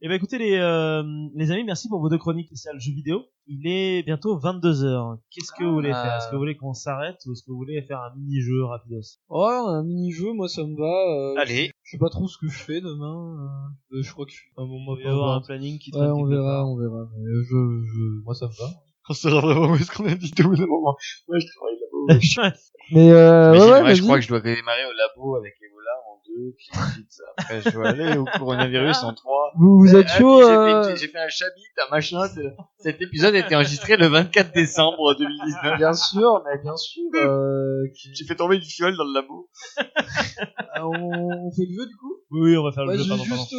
Eh ben écoutez les amis, merci pour vos 2 chroniques spéciales jeux vidéo. Il est bientôt 22h. Qu'est-ce que vous voulez faire? Est-ce que vous voulez qu'on s'arrête ou est-ce que vous voulez faire un mini-jeu rapidos? Ouais, un mini-jeu, moi ça me va. Allez. Je sais pas trop ce que je fais demain. Je crois que je suis un moment Il va y avoir un planning qui traîne. Ouais, on verra. Mais moi ça me va. On saura vraiment où est-ce qu'on a dit tout le moment. Moi, je travaille là-bas. Mais je crois que je dois démarrer au labo avec Ebola en 2, puis ensuite, après, je dois aller au coronavirus en 3. Vous êtes chaud, J'ai fait un chabit, un machin. Cet épisode a été enregistré le 24 décembre 2019. Bien sûr. J'ai fait tomber une fiole dans le labo. On fait le jeu du coup? Oui, on va faire le Ouais, jeu. je vais Pardon. juste.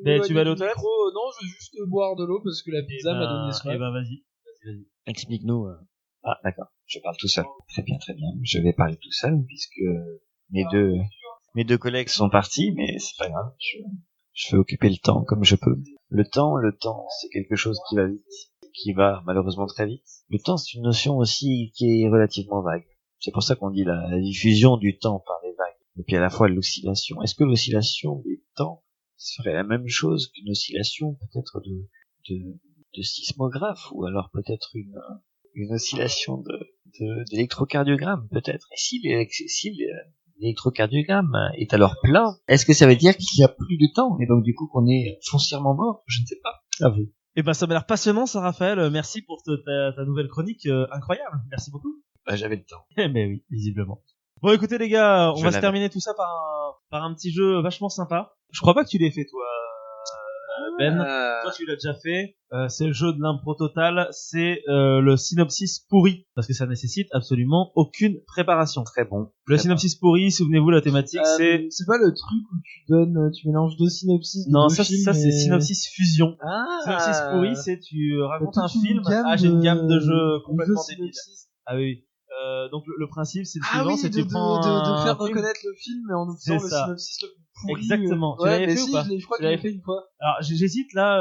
Mais tu vas aller aux toilettes? Non, je vais juste boire de l'eau parce que la pizza m'a donné soif. Eh ben vas-y. Explique-nous. Ah, d'accord. Je parle tout seul. Très bien. Je vais parler tout seul puisque mes deux collègues sont partis, mais c'est pas grave. Je vais occuper le temps comme je peux. Le temps, c'est quelque chose qui va vite, qui va malheureusement très vite. Le temps, c'est une notion aussi qui est relativement vague. C'est pour ça qu'on dit la diffusion du temps par les vagues. Et puis à la fois l'oscillation. Est-ce que l'oscillation des temps serait la même chose qu'une oscillation peut-être de sismographe ou alors peut-être une oscillation d'électrocardiogramme peut-être. Et si l'électrocardiogramme est alors plein, est-ce que ça veut dire qu'il n'y a plus de temps et donc du coup qu'on est foncièrement mort? Je ne sais pas. À vous. Eh ben ça m'a l'air passionnant ça, Raphaël. Merci pour ta nouvelle chronique incroyable. Merci beaucoup. J'avais le temps. Eh ben oui, visiblement. Bon écoutez les gars, on va se terminer tout ça par un petit jeu vachement sympa. Je crois pas que tu l'aies fait toi, Ben. Toi tu l'as déjà fait. C'est le jeu de l'impro total. C'est le synopsis pourri parce que ça nécessite absolument aucune préparation. Très bon. Le synopsis pourri, souvenez-vous la thématique, c'est pas le truc où tu mélanges 2 synopsis. Non, ça c'est synopsis fusion. Ah. Synopsis pourri, c'est tu racontes un film. J'ai une gamme de jeux complètement débile. Ah oui. Donc le principe c'est le suivant, c'est que tu prends de faire reconnaître le film mais en nous faisant le synopsis le plus pourri. Exactement. Tu l'avais fait ou pas? Je crois que je l'avais fait une fois. Alors j'hésite là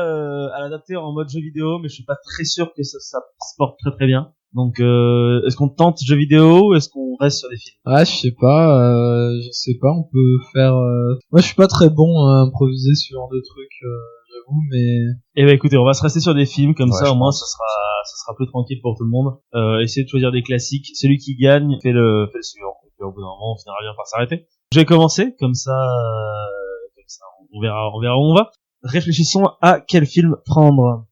à l'adapter en mode jeu vidéo, mais je suis pas très sûr que ça se porte très très bien. Donc est-ce qu'on tente jeu vidéo ou est-ce qu'on reste sur des films? Ah, je sais pas, on peut faire moi je suis pas très bon à improviser ce genre de truc, j'avoue, mais eh ben écoutez, on va se rester sur des films comme ça au moins ce sera plus tranquille pour tout le monde. Essayez de choisir des classiques, celui qui gagne fait le suivant. Et puis au bout d'un moment, on finira bien par s'arrêter. Je vais commencer comme ça on verra où on va. Réfléchissons à quel film prendre.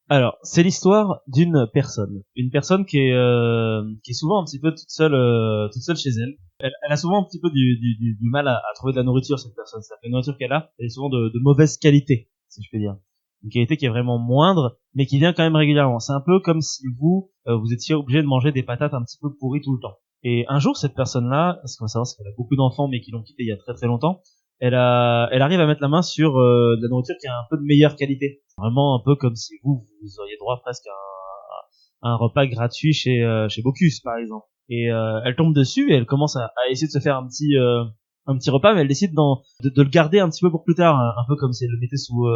Alors, c'est l'histoire d'une personne qui est souvent un petit peu toute seule chez elle. Elle a souvent un petit peu du mal à trouver de la nourriture, cette personne. Ça fait une nourriture qu'elle a, elle est souvent de mauvaise qualité, si je peux dire. Une qualité qui est vraiment moindre, mais qui vient quand même régulièrement. C'est un peu comme si vous étiez obligé de manger des patates un petit peu pourries tout le temps. Et un jour, cette personne-là, ce qu'on va savoir, c'est qu'elle a beaucoup d'enfants, mais qui l'ont quitté il y a très très longtemps. Elle arrive à mettre la main sur de la nourriture qui a un peu de meilleure qualité. Vraiment un peu comme si vous auriez droit presque à un repas gratuit chez Bocuse, par exemple. Et elle tombe dessus et elle commence à essayer de se faire un petit repas, mais elle décide de le garder un petit peu pour plus tard, un peu comme si elle le mettait sous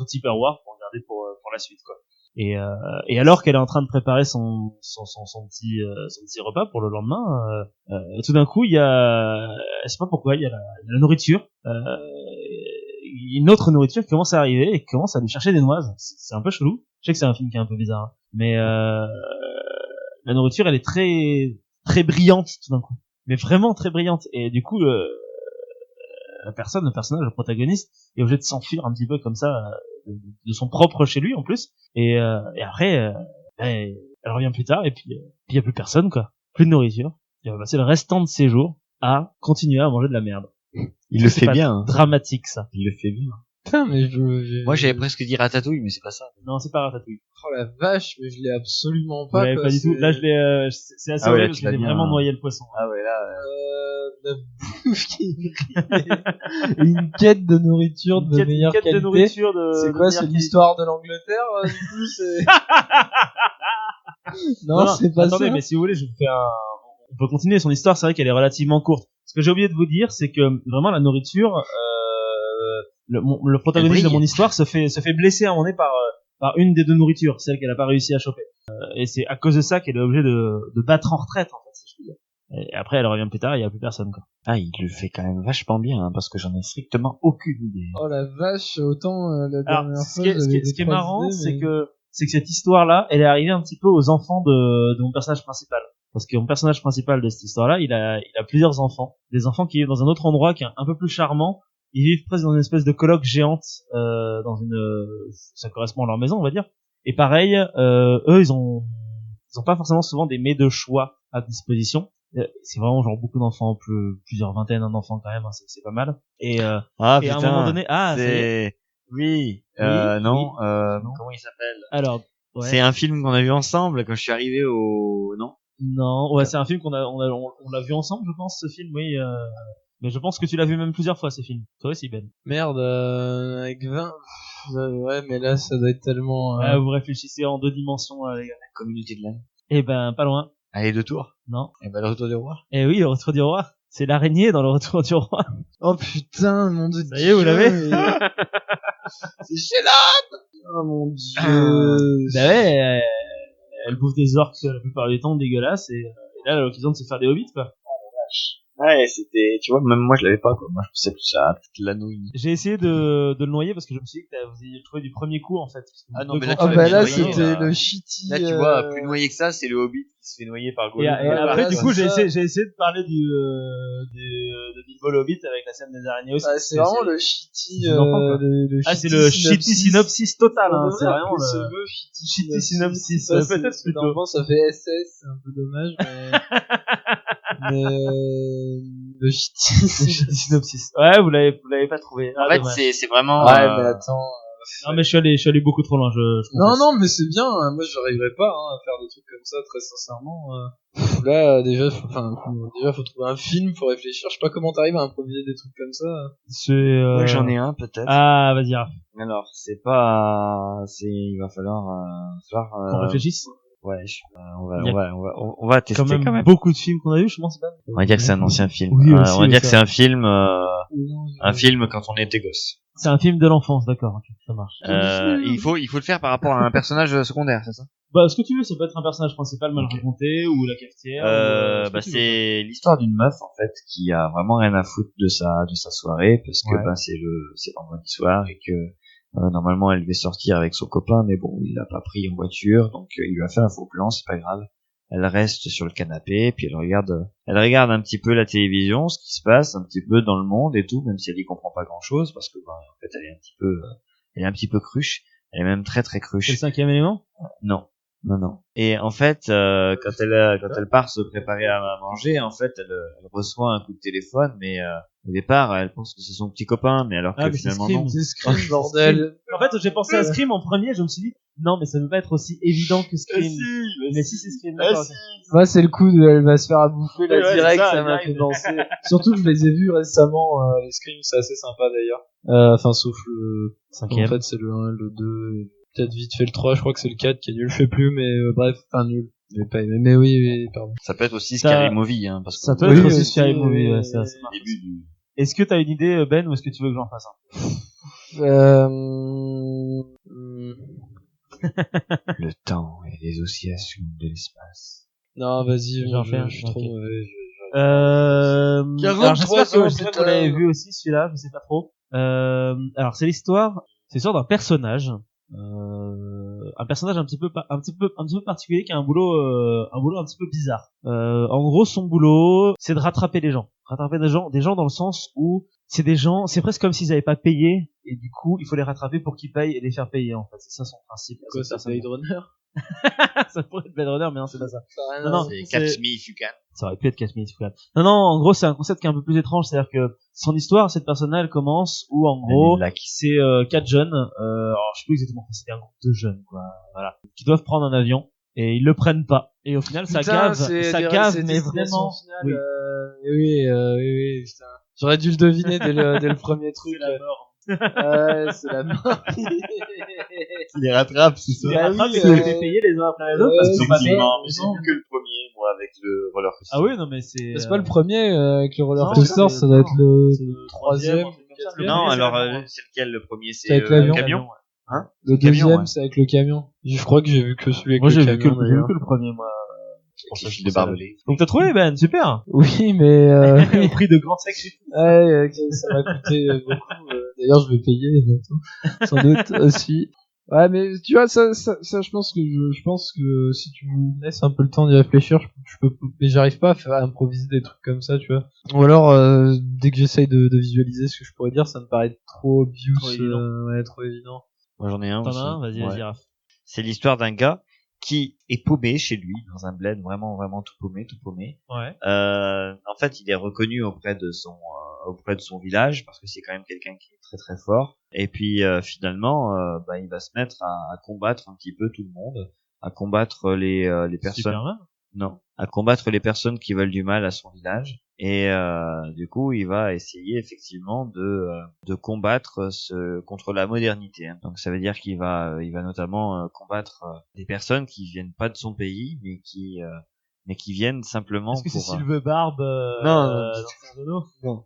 Tupperware pour le garder pour la suite, quoi. Et alors qu'elle est en train de préparer son petit repas pour le lendemain, tout d'un coup il y a, je sais pas pourquoi, il y a la nourriture, une autre nourriture qui commence à arriver et qui commence à lui chercher des noises. C'est un peu chelou. Je sais que c'est un film qui est un peu bizarre, hein. Mais la nourriture elle est très très brillante tout d'un coup, mais vraiment très brillante. Et du coup le personnage, le protagoniste, est obligé de s'enfuir un petit peu comme ça de son propre chez lui en plus. Et après, elle revient plus tard et puis il y a plus personne, quoi, plus de nourriture. Il va passer le restant de ses jours à continuer à manger de la merde. Il le fait bien. Hein. Dramatique ça. Il le fait bien. Putain, mais moi j'avais presque dit Ratatouille, mais c'est pas ça. Non, c'est pas Ratatouille. Oh la vache, mais je l'ai absolument pas. Ouais, pas du tout. Là, je l'ai. C'est assez horrible parce que j'ai vraiment noyé le poisson. Ah ouais, là. La bouffe qui une quête de nourriture de meilleure qualité. C'est quoi, c'est l'histoire de l'Angleterre, du coup, c'est. non, c'est pas ça. Attendez, mais si vous voulez, je vous fais on peut continuer son histoire. C'est vrai qu'elle est relativement courte. Ce que j'ai oublié de vous dire, c'est que vraiment la nourriture, le protagoniste de mon histoire se fait blesser à un moment donné par une des deux nourritures, celle qu'elle a pas réussi à choper. Et c'est à cause de ça qu'elle est obligée de battre en retraite, en fait, si je puis dire. Et après, elle revient plus tard, il y a plus personne, quoi. Ah, il le fait quand même vachement bien, hein, parce que j'en ai strictement aucune idée. Oh la vache, autant la Alors, dernière ce fois. qui est marrant, c'est que cette histoire-là, elle est arrivée un petit peu aux enfants de mon personnage principal. Parce que mon personnage principal de cette histoire-là, il a plusieurs enfants. Des enfants qui vivent dans un autre endroit qui est un peu plus charmant. Ils vivent presque dans une espèce de coloc géante, ça correspond à leur maison, on va dire. Et pareil, eux, ils ont pas forcément souvent des mets de choix à disposition. C'est vraiment genre beaucoup d'enfants, plusieurs vingtaines d'enfants quand même, hein, c'est pas mal. Et à un moment donné, oui, non, comment il s'appelle? Alors, ouais. C'est un film qu'on a vu ensemble quand je suis arrivé Non, ouais, c'est un film on l'a vu ensemble, je pense, ce film, oui. Mais je pense que tu l'as vu même plusieurs fois, ce film. Toi aussi, Ben. Merde, avec 20. Ouais, mais là, ça doit être tellement. Vous réfléchissez en 2 dimensions, les gars. La communauté de l'âme. Eh ben, pas loin. Allez, 2 tours. Non. Eh ben, le retour du roi. Eh oui, le retour du roi. C'est l'araignée dans le retour du roi. Oh putain, mon dieu. Ça y est, vous l'avez? C'est Sheldon! Oh mon dieu. Bah ouais, elle bouffe des orques la plupart du temps dégueulasses et là, elle a l'occasion de se faire des hobbits, quoi. Ouais, c'était, tu vois, même moi je l'avais pas, quoi. Moi je pensais plus à la nouille. J'ai essayé de le noyer parce que je me suis dit que vous aviez trouvé du premier coup, en fait. Ah non, mais là, là c'était le shitty. Là, tu vois, plus noyé que ça, c'est le Hobbit qui se fait noyer par Gollum. Et après, du coup, j'ai ça. essayé de parler de Bilbo le Hobbit avec la scène des araignées aussi. C'est vraiment le shitty, c'est le shitty synopsis total, hein. C'est vraiment le shitty synopsis. Peut-être plutôt. Ça fait SS, c'est un peu dommage, mais le shitty synopsis. Ouais, vous l'avez pas trouvé. En fait, c'est vraiment. Ouais, mais attends. Non, mais je suis allé beaucoup trop loin, Non, mais c'est bien. Moi, j'arriverai pas, à faire des trucs comme ça, très sincèrement. Là, déjà, faut trouver un film, faut réfléchir. Je sais pas comment t'arrives à improviser des trucs comme ça. Ouais, j'en ai un, peut-être. Ah, vas-y, Raph. Alors, il va falloir, qu'on réfléchisse. Ouais, on va tester quand même beaucoup de films qu'on a vus, je pense. On va dire que c'est un ancien film. Oui, aussi, on va dire que c'est un film, film quand on était gosse. C'est un film de l'enfance, d'accord, okay, ça marche. Il faut le faire par rapport à un personnage secondaire, c'est ça? Bah, ce que tu veux, ça peut être un personnage principal mal raconté, ou la cafetière. C'est l'histoire d'une meuf, en fait, qui a vraiment rien à foutre de sa soirée, parce que, c'est vendredi soir, et que, normalement, elle devait sortir avec son copain, mais bon, il l'a pas pris en voiture, donc il lui a fait un faux plan, c'est pas grave. Elle reste sur le canapé, puis elle regarde un petit peu la télévision, ce qui se passe un petit peu dans le monde et tout, même si elle y comprend pas grand chose, parce que, en fait, elle est un petit peu cruche. Elle est même très très cruche. C'est le 5e élément? Non. Et en fait, quand elle part se préparer à manger, en fait, elle reçoit un coup de téléphone, mais au départ, elle pense que c'est son petit copain, mais alors que finalement non. C'est Scream, bordel. En fait, j'ai pensé à Scream en premier, je me suis dit non, mais ça ne peut pas être aussi évident que Scream. Mais si c'est Scream. Moi, c'est le coup de elle va se faire à bouffer là direct, ça m'a fait danser. Surtout que je les ai vus récemment, les Scream, c'est assez sympa d'ailleurs. Sauf le 5e. En fait, c'est le 1, le 2, peut-être vite fait le 3, je crois que c'est le 4 qui est nul, fait plus, mais bref, nul. J'ai pas aimé, mais oui, pardon. Ça peut être aussi Scary Movie, parce que ça peut être aussi Scary Movie, ouais, ça marche. Début du... Est-ce que t'as une idée, Ben, ou est-ce que tu veux que j'en fasse Le temps et les oscillations de l'espace. Non, vas-y, j'en fais un. Je suis trop mauvais. Alors, j'espère que vous l'avez vu aussi, celui-là, je sais pas trop. Alors, c'est l'histoire d'un personnage, un personnage un petit peu particulier qui a un boulot un petit peu bizarre. En gros, son boulot, c'est de rattraper des gens dans le sens où c'est presque comme s'ils avaient pas payé et du coup, il faut les rattraper pour qu'ils payent et les faire payer, en fait. C'est ça son principe. Quoi, ça, c'est Blade Runner? Ça pourrait être Blade Runner, mais non, c'est pas ça. Non, c'est Catch Me If You Can. Ça aurait pu être Catch Me If You Can. Non, en gros, c'est un concept qui est un peu plus étrange, c'est-à-dire que son histoire, cette personnage, elle commence où, en gros, c'est 4 jeunes, alors je sais plus exactement, c'est un groupe de jeunes, quoi, voilà, qui doivent prendre un avion, et ils le prennent pas. Et au final, ça cave, mais vraiment. Oui, putain. J'aurais dû le deviner dès le premier truc. C'est la mort. Ouais, c'est la mort. Il les rattrape, c'est ça. Il les rattrape et il les payer les uns après les autres parce qu'ils sont pas payés. Mais c'est plus que le premier, moi, avec le roller coaster. Ah oui, non, mais c'est pas le premier, avec le roller coaster, ça doit être le troisième. Non, alors, c'est lequel, le premier? C'est avec le camion? Hein? Le deuxième, c'est avec le camion. Je crois que j'ai vu que celui avec le camion. Moi, j'ai vu que le premier, moi. Pour ça, de barbelé. Donc t'as trouvé, Ben, super. Oui, mais au prix de grands sacrifices. Ouais, ça m'a coûté beaucoup. D'ailleurs, je vais payer bientôt, sans doute aussi. Ouais, mais tu vois, ça, je pense que si tu me laisses un peu le temps d'y réfléchir, je peux, mais j'arrive pas à improviser des trucs comme ça, tu vois. Ou alors, dès que j'essaye de visualiser ce que je pourrais dire, ça me paraît trop obvious, trop évident. Moi, j'en ai un aussi. T'en as un? Vas-y, Raph. C'est l'histoire d'un gars qui est paumé chez lui, dans un bled vraiment tout paumé. Ouais. En fait, il est reconnu auprès de son village, parce que c'est quand même quelqu'un qui est très très fort. Et puis, finalement, il va se mettre à combattre un petit peu tout le monde, à combattre les personnes. Superman? Non, à combattre les personnes qui veulent du mal à son village. Et du coup, il va essayer effectivement de combattre contre la modernité. Hein. Donc ça veut dire qu'il va notamment combattre des personnes qui viennent pas de son pays, mais qui viennent simplement Est-ce que pour c'est Sylve Barbe non, non.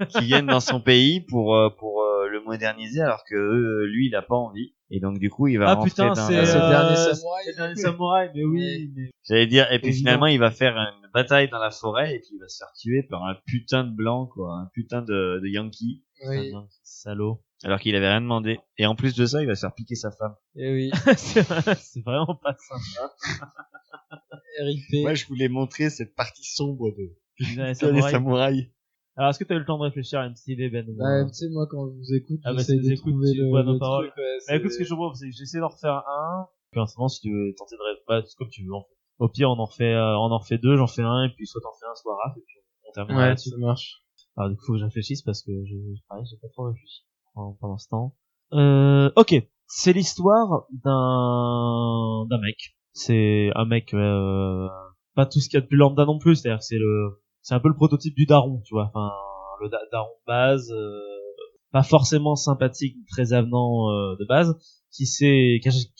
qui viennent dans son pays pour le moderniser, alors que lui il a pas envie. Et donc du coup il va rentrer putain, dans c'est le dernier samouraï, mais oui. Mais... J'allais dire, et puis Évident. finalement il va faire une bataille dans la forêt et puis il va se faire tuer par un putain de blanc, quoi, un putain de yankee. Oui. Un salaud. Alors qu'il avait rien demandé. Et en plus de ça, il va se faire piquer sa femme. Et oui. c'est vraiment pas sympa. RIP. Moi je voulais montrer cette partie sombre Les des samouraïs. Alors, est-ce que tu as eu le temps de réfléchir à une petite idée, Ben? Bah, tu sais, moi, quand je vous écoute, tu j'essaie de trouver tu vois nos le paroles. truc, ouais, Bah, écoute, ce que je propose, c'est que j'essaie d'en refaire un. Puis en ce moment, si tu veux tenter de rêver, c'est comme tu veux, en fait. Au pire, on en refait deux, j'en fais un, et puis soit t'en fais un, soit Raph, et puis on termine là-dessus. ça marche. Alors, du coup, faut que je réfléchisse parce que pareil, j'ai pas trop réfléchi pendant ce temps. Ok. C'est l'histoire d'un mec. C'est un mec, pas tout ce qu'il y a de plus lambda non plus, c'est-à-dire que c'est un peu le prototype du daron, tu vois. Enfin, le daron de base, pas forcément sympathique, très avenant de base,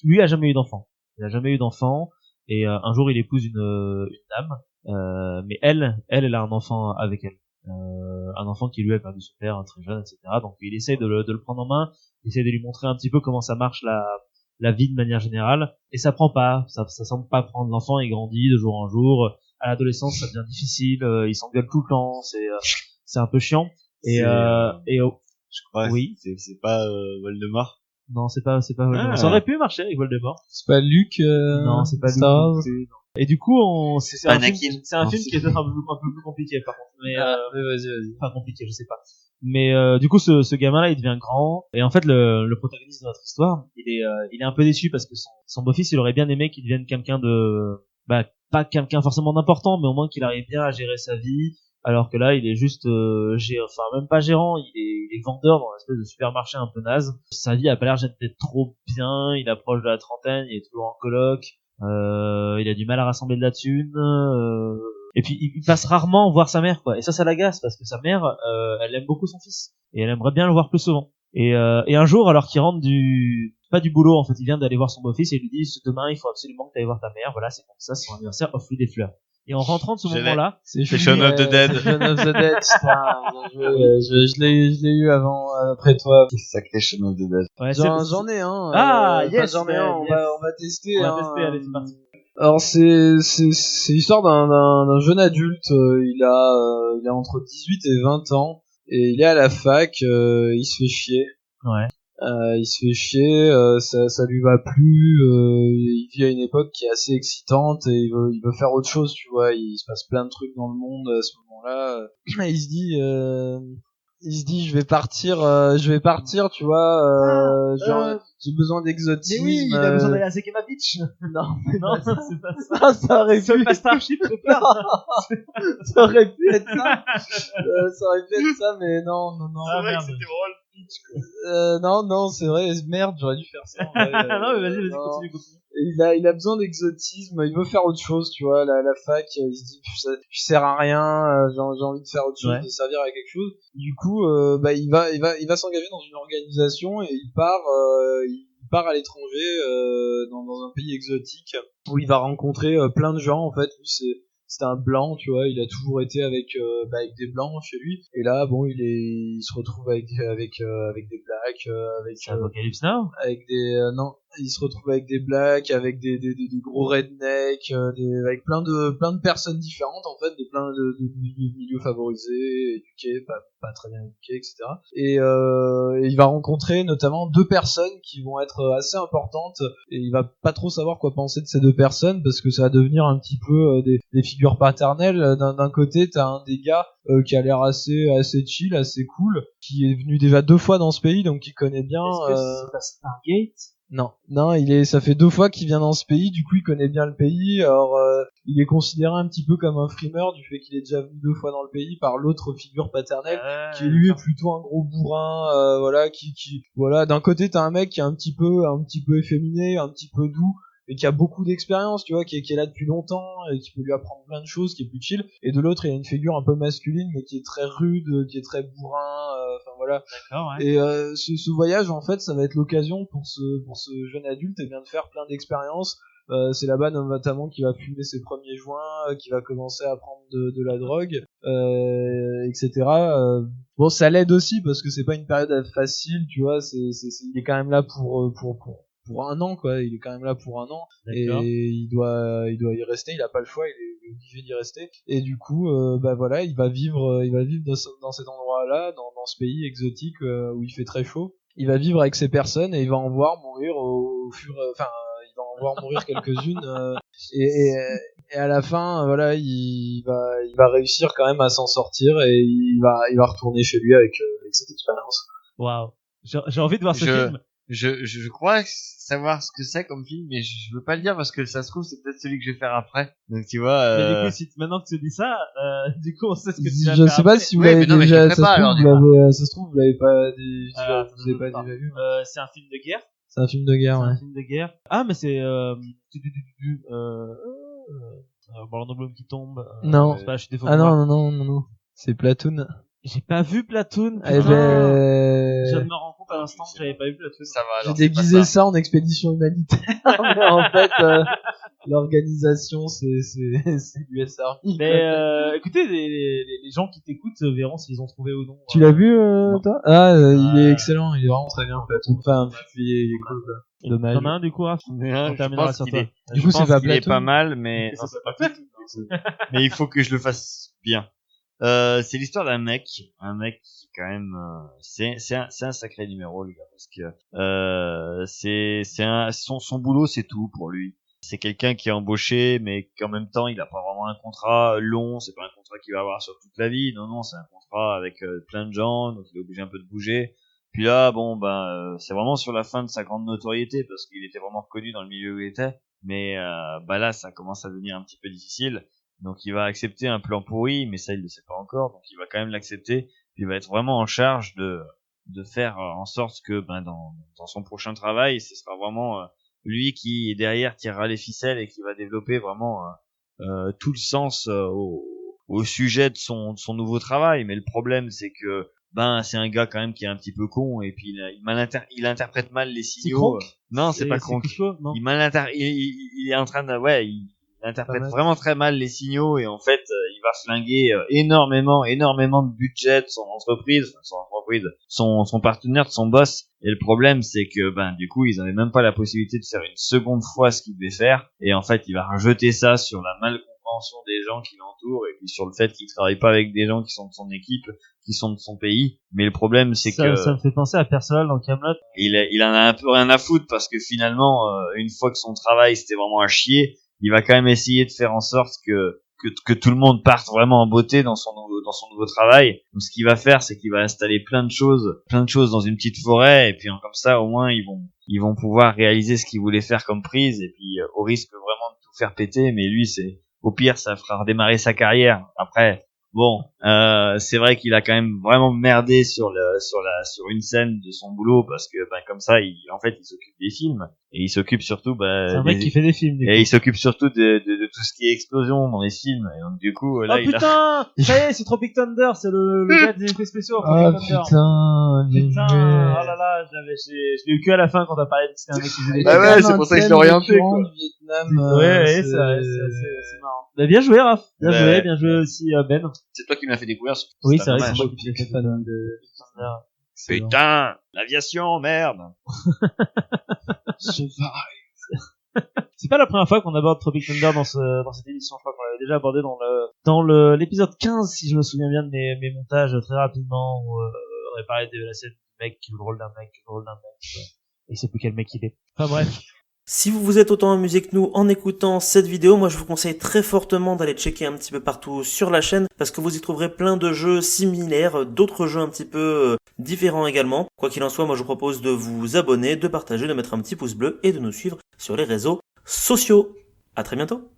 lui a jamais eu d'enfant. Il a jamais eu d'enfant, et un jour il épouse une dame, mais elle a un enfant avec elle. Un enfant qui lui a perdu son père très jeune, etc. Donc il essaie de le prendre en main, il essaie de lui montrer un petit peu comment ça marche la vie de manière générale, et ça prend pas, ça semble pas prendre. L'enfant il grandit de jour en jour, à l'adolescence ça devient difficile, il s'engueule tout le temps, c'est un peu chiant, et je crois oui, c'est pas Voldemort. Non, c'est pas Voldemort. Ça aurait pu marcher avec Voldemort. C'est pas Luke non, c'est pas Luke non plus, non. Et du coup, c'est un film qui est un peu plus compliqué par contre, mais vas-y. Pas compliqué, je sais pas. Mais du coup, ce gamin-là, il devient grand, et en fait, le protagoniste de notre histoire, il est un peu déçu parce que son beau-fils, il aurait bien aimé qu'il devienne quelqu'un pas quelqu'un forcément d'important, mais au moins qu'il arrive bien à gérer sa vie, alors que là, il est juste, même pas gérant, il est vendeur dans une espèce de supermarché un peu naze. Sa vie a pas l'air d'être trop bien, il approche de la trentaine, il est toujours en coloc, il a du mal à rassembler de la thune, et puis il passe rarement voir sa mère, quoi. Et ça l'agace parce que sa mère, elle aime beaucoup son fils et elle aimerait bien le voir plus souvent. Et un jour, alors qu'il rentre pas du boulot, en fait, il vient d'aller voir son beau-fils et il lui dit demain il faut absolument que tu ailles voir ta mère. Voilà, c'est comme ça, c'est son anniversaire, offre-lui des fleurs. Et en rentrant de ce moment-là, c'est Shaun of the Dead. Shaun of the Dead, je l'ai eu après toi. Sacré Shaun of the Dead. Ouais, j'en ai un. Yes, j'en ai un. On va tester. On va tester, allez, c'est parti. Alors c'est l'histoire d'un jeune adulte, il a entre 18 et 20 ans et il est à la fac, il se fait chier. Ouais. Il se fait chier, ça lui va plus, il vit à une époque qui est assez excitante et il veut faire autre chose, tu vois, il se passe plein de trucs dans le monde à ce moment-là. Il se dit je vais partir, tu vois, j'ai besoin d'exotisme. Mais oui, il a besoin d'aller à Sekema Beach. Non, c'est pas ça. Ça aurait pu être Starship, ça aurait pu être ça. Ça aurait pu être ça, mais non. Ah merde. C'était drôle. Non, c'est vrai, merde, j'aurais dû faire ça. Non, mais vas-y, continue. Il a besoin d'exotisme, il veut faire autre chose, tu vois, la fac, il se dit, je sers à rien, j'ai envie de faire autre chose, de servir à quelque chose. Du coup, il va s'engager dans une organisation et il part à l'étranger, dans un pays exotique, où il va rencontrer plein de gens, en fait. Lui, c'était un blanc, tu vois, il a toujours été avec des blancs chez lui, et là bon il se retrouve avec des blacks, avec Apocalypse Now, avec des non, il se retrouve avec des blacks, avec des gros rednecks, avec plein de personnes différentes en fait, de plein de milieux favorisés, éduqués, pas très bien éduqués, etc. Et il va rencontrer notamment 2 personnes qui vont être assez importantes, et il va pas trop savoir quoi penser de ces 2 personnes parce que ça va devenir un petit peu des figures paternelles. D'un côté, t'as un des gars qui a l'air assez chill, assez cool, qui est venu déjà 2 fois dans ce pays, donc qui connaît bien. Est-ce que c'est pas Stargate? Non, ça fait 2 fois qu'il vient dans ce pays, du coup il connaît bien le pays. Alors il est considéré un petit peu comme un frimeur du fait qu'il est déjà venu 2 fois dans le pays par l'autre figure paternelle, qui lui est plutôt un gros bourrin, voilà, qui voilà, d'un côté t'as un mec qui est un petit peu efféminé, un petit peu doux, et qui a beaucoup d'expérience, tu vois, qui est là depuis longtemps et qui peut lui apprendre plein de choses, qui est plus chill. Et de l'autre, il y a une figure un peu masculine mais qui est très rude, qui est très bourrin, enfin voilà. D'accord, ouais. Et ce voyage, en fait, ça va être l'occasion pour ce jeune adulte, eh bien, de faire plein d'expériences. C'est là-bas notamment qu'il va fumer ses premiers joints, qu'il va commencer à prendre de la drogue, etc. Bon, ça l'aide aussi parce que c'est pas une période facile, tu vois. Il est quand même là pour 1 an, quoi. Il est quand même là pour 1 an. D'accord. Et il doit y rester. Il a pas le choix. Il est obligé d'y rester. Et du coup, bah voilà, il va vivre dans cet endroit-là, dans ce pays exotique où il fait très chaud. Il va vivre avec ces personnes et il va en voir mourir il va en voir mourir quelques-unes. Et à la fin, voilà, il va réussir quand même à s'en sortir et il va retourner chez lui avec cette expérience. Waouh. J'ai envie de voir ce film. Je crois savoir ce que c'est comme film, mais je veux pas le dire parce que ça se trouve c'est peut-être celui que je vais faire après. Donc tu vois. Mais du coup, maintenant que tu dis ça, du coup on sait ce que tu vas je faire. sais pas si vous l'avez déjà. Ça se trouve vous l'avez pas déjà vu. C'est un film de guerre. C'est un film de guerre, C'est ouais. un film de guerre. Ah, mais c'est Orlando Bloom qui tombe. Non. C'est pas, je suis Ah non. C'est Platoon. J'ai pas vu Platoon. Eh ben, je me rends compte à l'instant que j'avais pas vu Platoon. Ça va. J'ai déguisé ça en expédition humanitaire. Mais en fait, l'organisation, c'est l'US Army. Mais écoutez, les gens qui t'écoutent verront s'ils ont trouvé ou non. Tu l'as vu, toi? Il est excellent. Il est vraiment très bien, Platoon. Enfin, il est cool. Dommage. T'en as un du coup, Raph? On terminera sur toi. Du coup, c'est pas Platoon. Il est pas mal, mais non, c'est pas Platoon. Mais il faut que je le fasse bien. C'est l'histoire d'un mec qui quand même c'est un sacré numéro le gars parce que son boulot c'est tout pour lui. C'est quelqu'un qui est embauché mais qu'en même temps il a pas vraiment un contrat long, c'est pas un contrat qu'il va avoir sur toute la vie. Non, c'est un contrat avec plein de gens, donc il est obligé un peu de bouger. Puis là c'est vraiment sur la fin de sa grande notoriété parce qu'il était vraiment reconnu dans le milieu où il était, mais là ça commence à devenir un petit peu difficile. Donc il va accepter un plan pourri, mais ça il le sait pas encore, donc il va quand même l'accepter. Puis il va être vraiment en charge de faire en sorte que dans son prochain travail, ce sera vraiment lui qui derrière tirera les ficelles et qui va développer vraiment tout le sens au sujet de son nouveau travail. Mais le problème c'est que c'est un gars quand même qui est un petit peu con et puis il interprète mal les signaux. Non, c'est pas con. Il est en train de il interprète vraiment très mal les signaux et en fait il va flinguer énormément de budget de son entreprise, son partenaire, de son boss. Et le problème c'est que du coup ils avaient même pas la possibilité de faire une seconde fois ce qu'ils devaient faire et en fait il va rejeter ça sur la malcompréhension des gens qui l'entourent et puis sur le fait qu'il travaille pas avec des gens qui sont de son équipe, qui sont de son pays. Mais le problème c'est que ça me fait penser à Perceval dans Kaamelott. Il en a un peu rien à foutre parce que finalement une fois que son travail c'était vraiment à chier, il va quand même essayer de faire en sorte que tout le monde parte vraiment en beauté dans son nouveau travail. Donc ce qu'il va faire, c'est qu'il va installer plein de choses dans une petite forêt et puis comme ça au moins ils vont pouvoir réaliser ce qu'ils voulaient faire comme prise et puis au risque vraiment de tout faire péter, mais lui au pire ça fera redémarrer sa carrière. Après c'est vrai qu'il a quand même vraiment merdé sur une scène de son boulot parce que comme ça il s'occupe des films et il s'occupe surtout c'est un mec qui fait des films du coup. Et il s'occupe surtout de tout ce qui est explosion dans les films et donc du coup là ça y est, c'est Tropic Thunder, c'est le gars des effets spéciaux. Putain, oh là là, je l'ai eu que à la fin quand t'as parlé de c'était un mec qui faisait des films. Ah ouais, c'est pour ça que je l'ai orienté quoi. Ouais, c'est marrant. Bien joué Raph, bien joué aussi Ben. C'est toi qui m'as fait découvrir. Oui, c'est vrai, c'est moi qui t'ai fait fan de Thunder. Excellent. Putain, l'aviation, merde. C'est pas la première fois qu'on aborde Tropic Thunder dans cette émission. Je crois qu'on l'avait déjà abordé dans l'épisode 15, si je me souviens bien de mes montages très rapidement, où on avait parlé de la scène du mec qui joue le rôle d'un mec, et c'est plus quel mec il est. Enfin bref. Si vous vous êtes autant amusé que nous en écoutant cette vidéo, moi je vous conseille très fortement d'aller checker un petit peu partout sur la chaîne parce que vous y trouverez plein de jeux similaires, d'autres jeux un petit peu différents également. Quoi qu'il en soit, moi je vous propose de vous abonner, de partager, de mettre un petit pouce bleu et de nous suivre sur les réseaux sociaux. À très bientôt.